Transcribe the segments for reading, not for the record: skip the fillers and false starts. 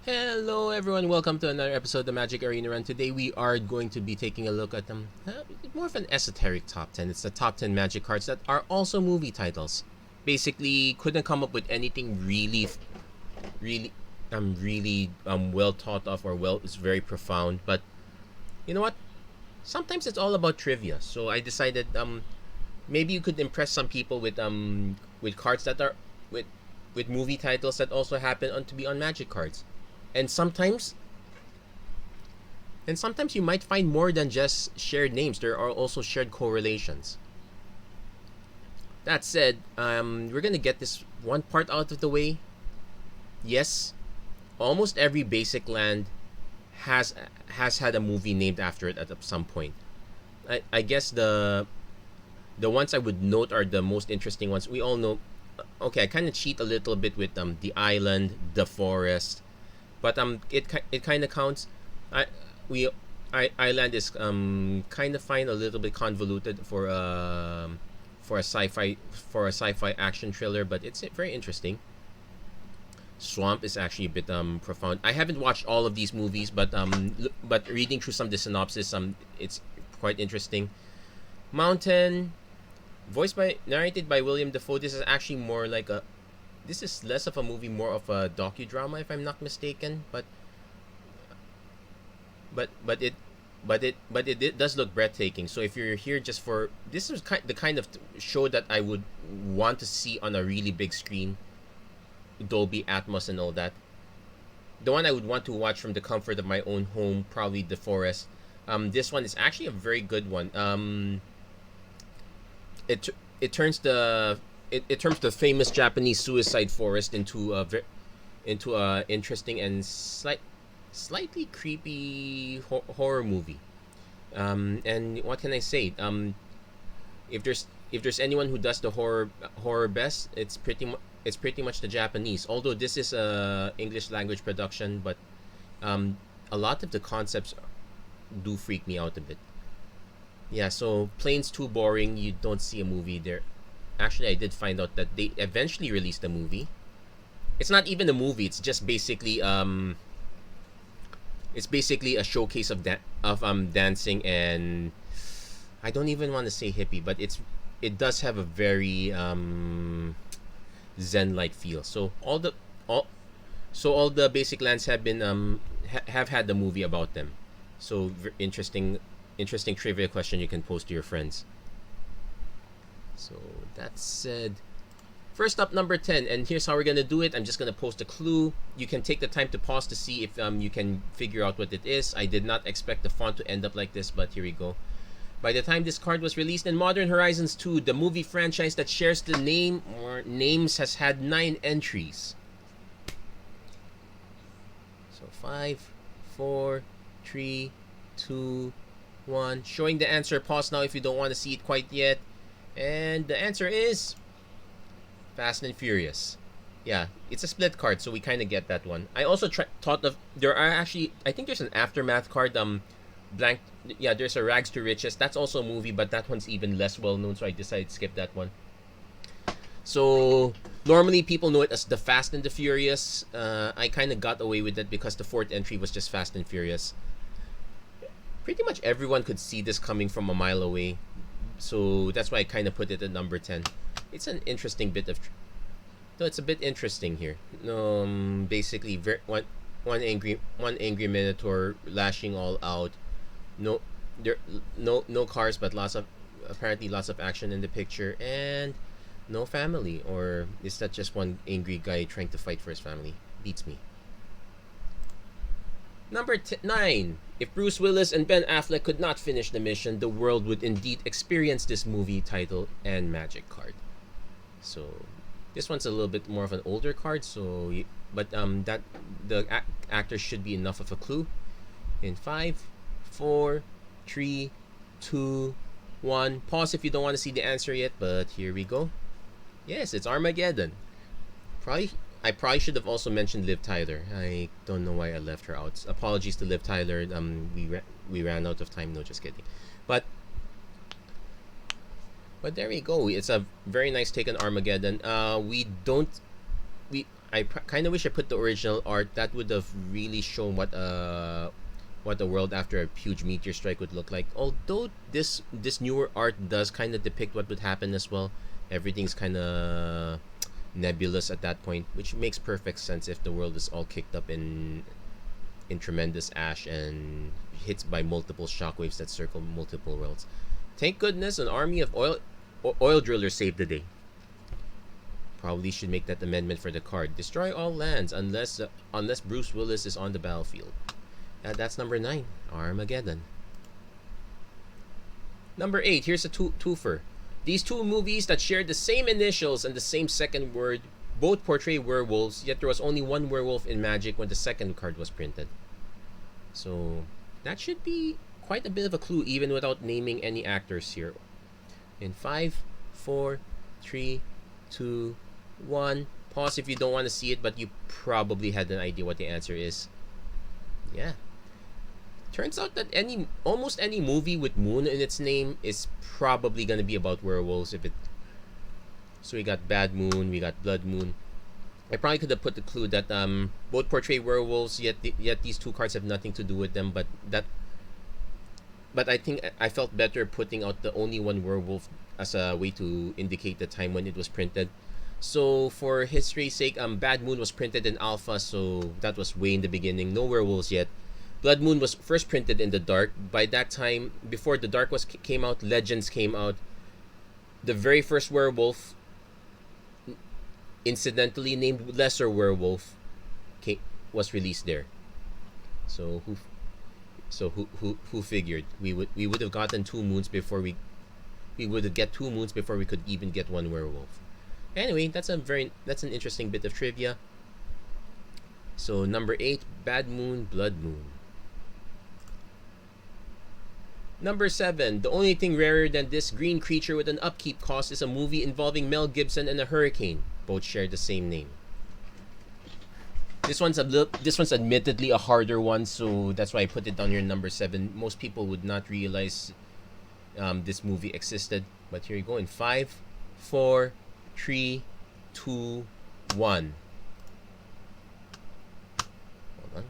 Hello everyone, welcome to another episode of the Magic Arena Run. Today we are going to be taking a look at more of an esoteric top 10. It's the top 10 Magic cards that are also movie titles. Basically, couldn't come up with anything really, well thought of or it's very profound. But you know what? Sometimes it's all about trivia. So I decided maybe you could impress some people with cards that are with movie titles that also happen to be on Magic cards. And sometimes you might find more than just shared names. There are also shared correlations. That said, we're gonna get this one part out of the way. Yes, almost every basic land has has had a movie named after it at some point. I guess the ones I would note are the most interesting ones. We all know. Okay, I kind of cheat a little bit with the island, the forest, but it kind of counts. I we Island is kind of find a little bit convoluted for a sci-fi action thriller, but it's very interesting. Swamp is actually a bit profound. I haven't watched all of these movies, but reading through some of the synopsis, it's quite interesting. Mountain, narrated by William Dafoe. This is actually more like a this is less of a movie, more of a docudrama, if I'm not mistaken. But it does look breathtaking. So if you're here just for this is the kind of show that I would want to see on a really big screen, Dolby Atmos and all that. The one I would want to watch from the comfort of my own home, probably The Forest. This one is actually a very good one. It it turns the it turns the famous Japanese suicide forest into a interesting and slightly creepy horror movie. And what can I say? If there's anyone who does the horror best, it's pretty much the Japanese. Although this is a English language production, but a lot of the concepts do freak me out a bit. Yeah, so Plane's too boring. You don't see a movie there. Actually, I did find out that they eventually released a movie. It's not even a movie. It's basically a showcase of dancing, and I don't even want to say hippie, but it does have a very zen like feel. All the basic lands have been have had the movie about them. So interesting trivia question you can post to your friends. So that said, first up, number 10, and here's how we're gonna do it. I'm just gonna post a clue. You can take the time to pause to see if you can figure out what it is. I did not expect the font to end up like this, but here we go. By the time this card was released in Modern Horizons 2, the movie franchise that shares the name or names has had 9 entries. So 5, 4, 3, 2, 1. Showing the answer. Pause now if you don't want to see it quite yet. And the answer is Fast and Furious. Yeah, it's a split card, so we kind of get that one. I also thought of there are actually I think there's an aftermath card. Blank. Yeah, there's a Rags to Riches. That's also a movie, but that one's even less well known, so I decided to skip that one. So normally people know it as the Fast and the Furious. I kind of got away with it because the fourth entry was just Fast and Furious. Pretty much everyone could see this coming from a mile away, so that's why I kind of put it at number 10. It's an interesting bit of no, it's a bit interesting here. Basically, one angry minotaur lashing all out. No, there no cars, but apparently lots of action in the picture, and no family. Or is that just one angry guy trying to fight for his family? Beats me. Number 9. If Bruce Willis and Ben Affleck could not finish the mission, the world would indeed experience this movie title and magic card. So this one's a little bit more of an older card, but that the actor should be enough of a clue. In 5, 4, 3, 2, 1. Pause if you don't want to see the answer yet, but here we go. Yes, it's Armageddon. I probably should have also mentioned Liv Tyler. I don't know why I left her out. Apologies to Liv Tyler. We ran out of time. No, just kidding. But there we go. It's a very nice take on Armageddon. We don't we kind of wish I put the original art. That would have really shown what the world after a huge meteor strike would look like. Although this newer art does kind of depict what would happen as well. Everything's kind of nebulous at that point, which makes perfect sense if the world is all kicked up in tremendous ash and hits by multiple shockwaves that circle multiple worlds. Thank goodness an army of oil drillers saved the day. Probably should make that amendment for the card. Destroy all lands unless Bruce Willis is on the battlefield. That's number 9, Armageddon. Number 8, here's a twofer. These two movies that share the same initials and the same second word both portray werewolves, yet there was only one werewolf in Magic when the second card was printed. So that should be quite a bit of a clue even without naming any actors here. In 5, 4, 3, 2, 1. Pause if you don't want to see it, but you probably had an idea what the answer is. Yeah. Turns out that almost any movie with moon in its name is probably gonna be about werewolves. So we got Bad Moon, we got Blood Moon. I probably could have put the clue that both portray werewolves, yet these two cards have nothing to do with them. But I think I felt better putting out the only one werewolf as a way to indicate the time when it was printed. So for history's sake, Bad Moon was printed in Alpha, so that was way in the beginning. No werewolves yet. Blood Moon was first printed in the Dark. By that time, before the Dark came out, Legends came out. The very first werewolf, incidentally named Lesser Werewolf, was released there. So who figured we would have gotten 2 moons before we would get 2 moons before we could even get one werewolf. Anyway, that's an interesting bit of trivia. So number 8, Bad Moon, Blood Moon. Number 7, the only thing rarer than this green creature with an upkeep cost is a movie involving Mel Gibson and a hurricane. Both share the same name. This one's admittedly a harder one, so that's why I put it down here in number 7. Most people would not realize this movie existed. But here you go in 5, 4, 3, 2, 1. Hold on.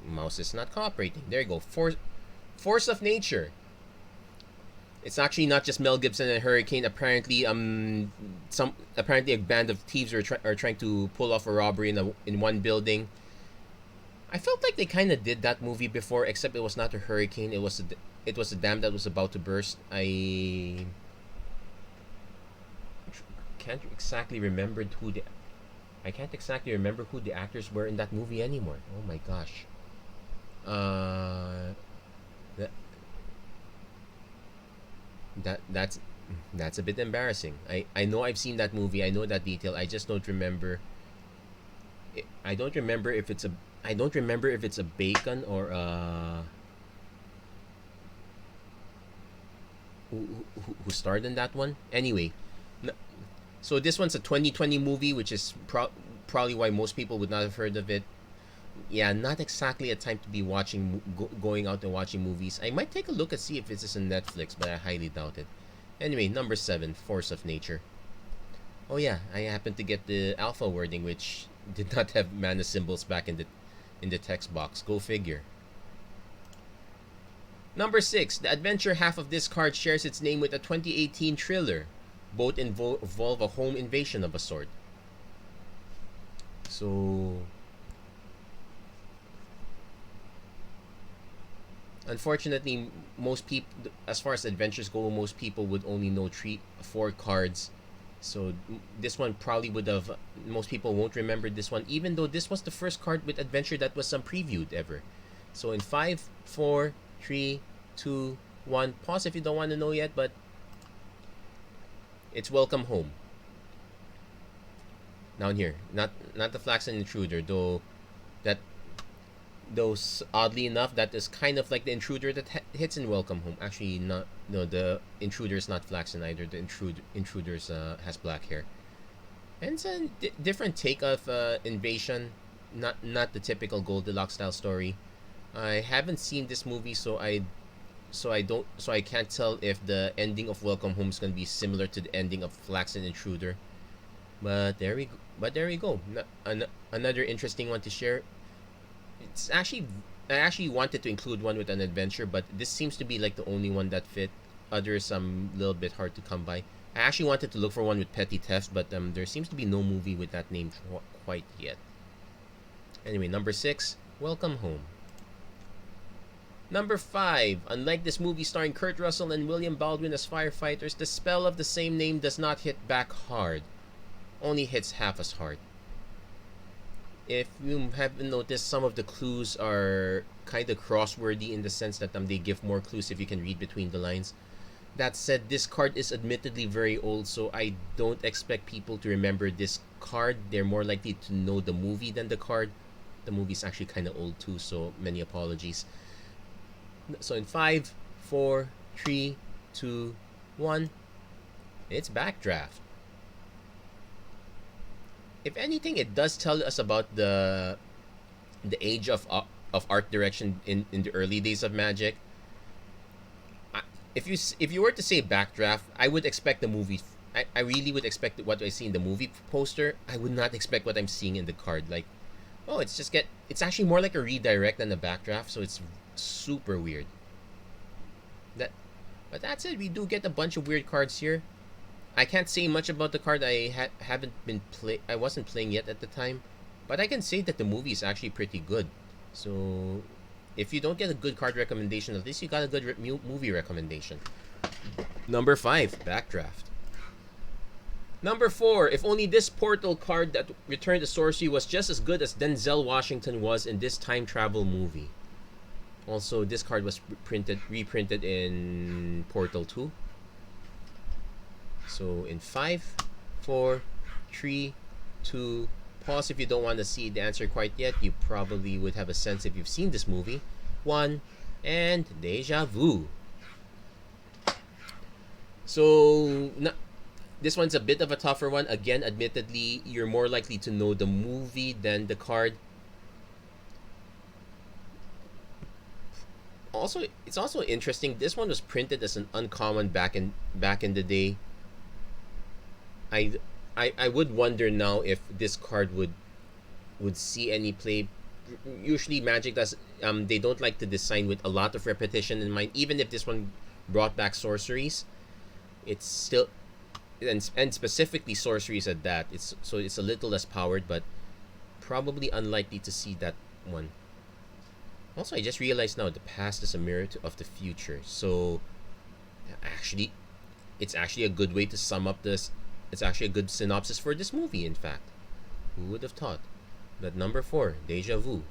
Mouse is not cooperating. There you go. Force of Nature. It's actually not just Mel Gibson and Hurricane. Apparently, apparently a band of thieves are trying to pull off a robbery in one building. I felt like they kind of did that movie before, except it was not a hurricane. It was a dam that was about to burst. I can't exactly remember who the actors were in that movie anymore. Oh my gosh. That's a bit embarrassing. I know I've seen that movie. I know that detail. I just don't remember. I don't remember if it's a Bacon or who starred in that one. Anyway, so this one's a 2020 movie, which is probably why most people would not have heard of it. Yeah, not exactly a time to be going out and watching movies. I might take a look and see if this is on Netflix, but I highly doubt it. Anyway, number 7, Force of Nature. Oh yeah, I happened to get the alpha wording, which did not have mana symbols back in the text box. Go figure. Number 6, the adventure half of this card shares its name with a 2018 thriller. Both involve a home invasion of a sort. So unfortunately, most people, as far as adventures go, most people would only know 4 cards. So this one probably would have. Most people won't remember this one, even though this was the first card with adventure that was previewed ever. So in 5, 4, 3, 2, 1. Pause if you don't want to know yet, but it's Welcome Home. Down here, not the Flaxen Intruder, though. Oddly enough, that is kind of like the intruder that hits in Welcome Home. Actually, not. No, the intruder is not Flaxen either. The intruders has black hair, and it's a different take of invasion. Not the typical Goldilocks style story. I haven't seen this movie, so I can't tell if the ending of Welcome Home is gonna be similar to the ending of Flaxen Intruder. But there we go. Another interesting one to share. It's actually I actually wanted to include one with an adventure, but this seems to be like the only one that fit. Others a little bit hard to come by. I actually wanted to look for one with petty theft, but there seems to be no movie with that name quite yet. Anyway, number 6, Welcome Home. Number 5, unlike this movie starring Kurt Russell and William Baldwin as firefighters, the spell of the same name does not hit back hard, only hits half as hard. If you haven't noticed, some of the clues are kind of crosswordy in the sense that they give more clues if you can read between the lines. That said, this card is admittedly very old, so I don't expect people to remember this card. They're more likely to know the movie than the card. The movie's actually kind of old too, so many apologies. So in 5, 4, 3, 2, 1, it's Backdraft. If anything, it does tell us about the age of art direction in the early days of Magic. If you were to say Backdraft, I would expect the movie. I really would expect what I see in the movie poster. I would not expect what I'm seeing in the card. Like, oh, it's actually more like a redirect than a Backdraft, so it's super weird. But that's it. We do get a bunch of weird cards here. I can't say much about the card. I wasn't playing yet at the time, but I can say that the movie is actually pretty good. So if you don't get a good card recommendation, at least you got a good movie recommendation. Number 5, Backdraft. Number 4, if only this portal card that returned the sorcery was just as good as Denzel Washington was in this time travel movie. Also, this card was reprinted in Portal 2. So in 5, 4, 3, 2, pause if you don't want to see the answer quite yet. You probably would have a sense if you've seen this movie. 1, and Deja Vu. So this one's a bit of a tougher one. Again, admittedly, you're more likely to know the movie than the card. Also, it's also interesting. This one was printed as an uncommon back in the day. I would wonder now if this card would see any play. Usually Magic does they don't like to design with a lot of repetition in mind. Even if this one brought back sorceries, it's still and specifically sorceries at that. It's a little less powered, but probably unlikely to see that one. Also, I just realized now the past is a mirror of the future. So actually, it's actually a good way to sum up this. It's actually a good synopsis for this movie, in fact. Who would have thought? But number 4, Deja Vu.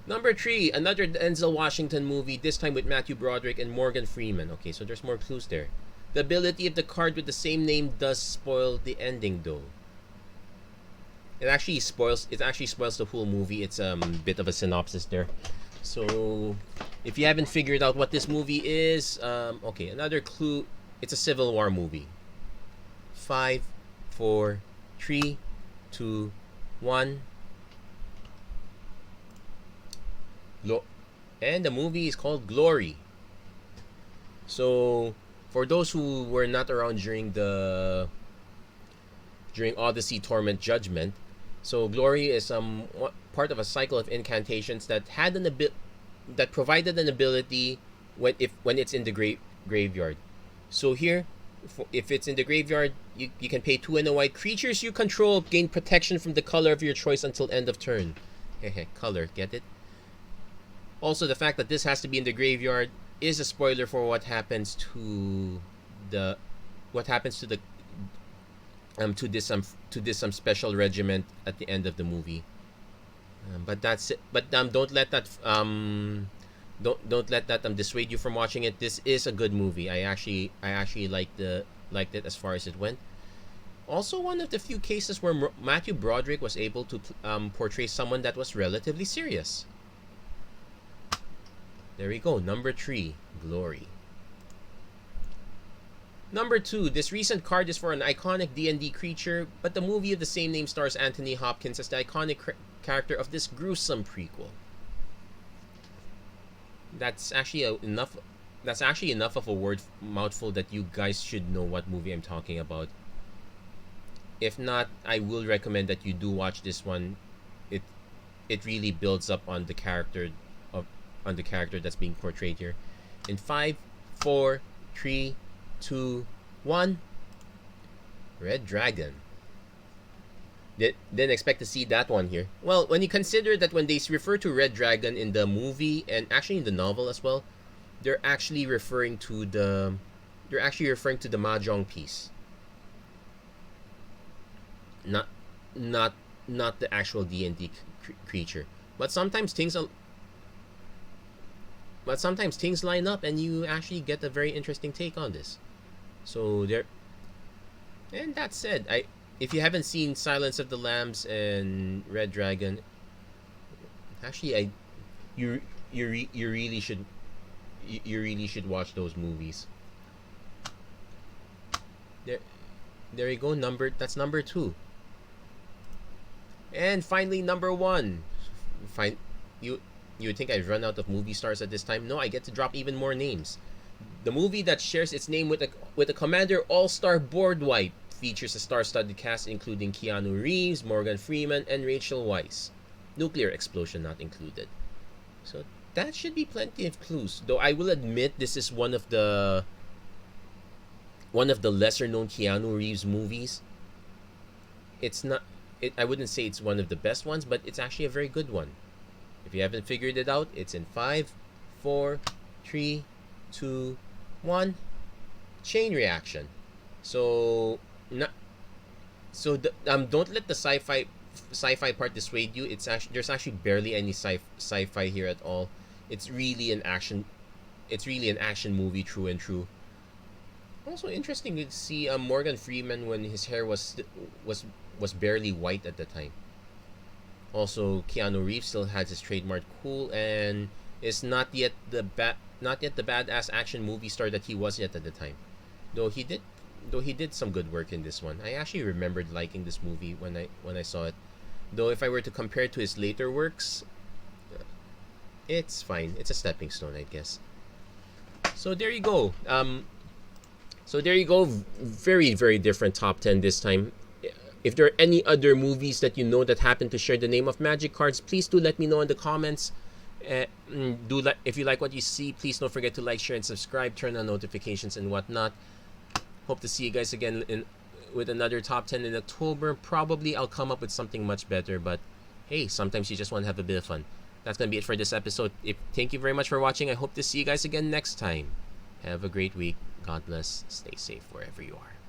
Number 3, another Denzel Washington movie, this time with Matthew Broderick and Morgan Freeman. Okay, so there's more clues there. The ability of the card with the same name does spoil the ending, though. It actually spoils the whole movie. It's a bit of a synopsis there. So if you haven't figured out what this movie is, okay, another clue. It's a Civil War movie. 5, 4, 3, 2, 1. And the movie is called Glory. So for those who were not around during Odyssey, Torment, Judgment, so Glory is part of a cycle of incantations that had that provided an ability when it's in the graveyard. So here, if it's in the graveyard, you can pay 2 and a white. Creatures you control gain protection from the color of your choice until end of turn. Color, get it? Also, the fact that this has to be in the graveyard is a spoiler for what happens to this special regiment at the end of the movie. But that's it. But don't let that don't let that dissuade you from watching it. This is a good movie. I actually liked it as far as it went. Also, one of the few cases where Matthew Broderick was able to portray someone that was relatively serious. There we go. Number 3, Glory. Number 2, this recent card is for an iconic D&D creature, but the movie of the same name stars Anthony Hopkins as the iconic character of this gruesome prequel. That's actually enough of a mouthful that you guys should know what movie I'm talking about. If not, I will recommend that you do watch this one. It it really builds up of on the character that's being portrayed here. In 5, 4, 3, 2, 1. Red Dragon. Didn't expect to see that one here. Well, when you consider that when they refer to Red Dragon in the movie and actually in the novel as well, they're actually referring to the mahjong piece, not not not the actual D&D creature. But sometimes things line up and you actually get a very interesting take on this. So there. And that said, I if you haven't seen Silence of the Lambs and Red Dragon, actually you really should watch those movies. There there you go. That's number 2. And finally number 1. Fine, you would think I've run out of movie stars at this time. No, I get to drop even more names. The movie that shares its name with a Commander All-Star board wipe features a star-studded cast including Keanu Reeves, Morgan Freeman, and Rachel Weisz. Nuclear explosion not included. So that should be plenty of clues. Though I will admit this is one of the lesser-known Keanu Reeves movies. It's not. I wouldn't say it's one of the best ones, but it's actually a very good one. If you haven't figured it out, it's in 5, 4, 3, 2, 1. Chain Reaction. So not don't let the sci-fi part dissuade you. There's actually barely any sci-fi here at all. It's really an action movie through and through. Also interesting to see Morgan Freeman when his hair was barely white at the time. Also, Keanu Reeves still has his trademark cool and is not yet the badass action movie star that he was yet at the time. Though he did some good work in this one. I actually remembered liking this movie when I saw it. Though if I were to compare it to his later works, it's fine. It's a stepping stone, I guess. So there you go. Very, very different top 10 this time. If there are any other movies that you know that happen to share the name of Magic cards, please do let me know in the comments. If you like what you see, please don't forget to like, share, and subscribe. Turn on notifications and whatnot. Hope to see you guys again with another top 10 in October. Probably I'll come up with something much better, but hey, sometimes you just want to have a bit of fun. That's going to be it for this episode. Thank you very much for watching. I hope to see you guys again next time. Have a great week. God bless. Stay safe wherever you are.